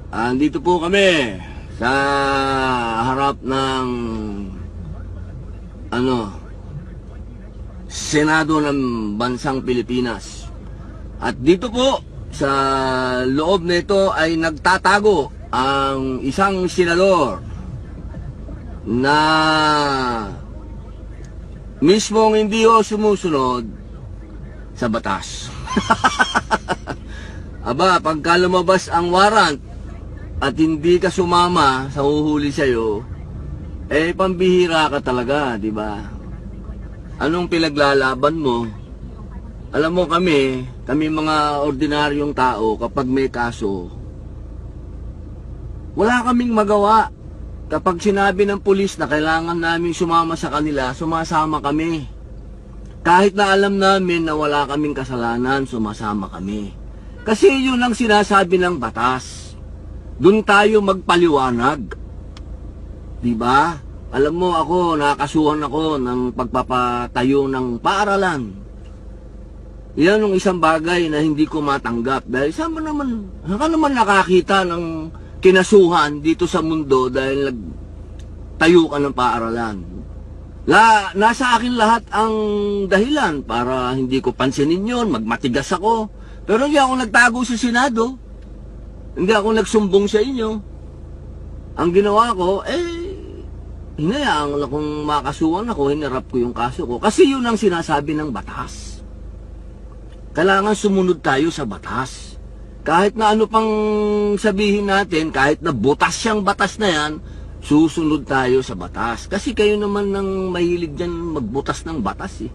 Andito po kami sa harap ng Senado ng Bansang Pilipinas. At dito po sa loob nito ay nagtatago ang isang senador na mismong hindi ho sumusunod sa batas. Aba, pagka lumabas ang warrant at hindi ka sumama sa huhuli sa'yo, eh pambihira ka talaga, di ba? Anong pinaglalaban mo? Alam mo kami mga ordinaryong tao, kapag may kaso, wala kaming magawa. Kapag sinabi ng pulis na kailangan namin sumama sa kanila, sumasama kami. Kahit na alam namin na wala kaming kasalanan, sumasama kami. Kasi yun ang sinasabi ng batas. Doon tayo magpaliwanag. Diba? Alam mo ako, nakakasuhan ako ng pagpapatayo ng paaralan. Yan ang isang bagay na hindi ko matanggap. Dahil saan ka naman nakakita ng kinasuhan dito sa mundo dahil nagtayo ka ng paaralan. Nasa akin lahat ang dahilan para hindi ko pansinin yun, magmatigas ako. Pero hindi ako nagtago sa Senado. Hindi ako nagsumbong sa inyo. Ang ginawa ko, hinayaan na kung makasuhan ako, hinarap ko yung kaso ko. Kasi yun ang sinasabi ng batas. Kailangan sumunod tayo sa batas. Kahit na ano pang sabihin natin, kahit na butas siyang batas na yan, susunod tayo sa batas. Kasi kayo naman ng mahilig dyan magbutas ng batas eh.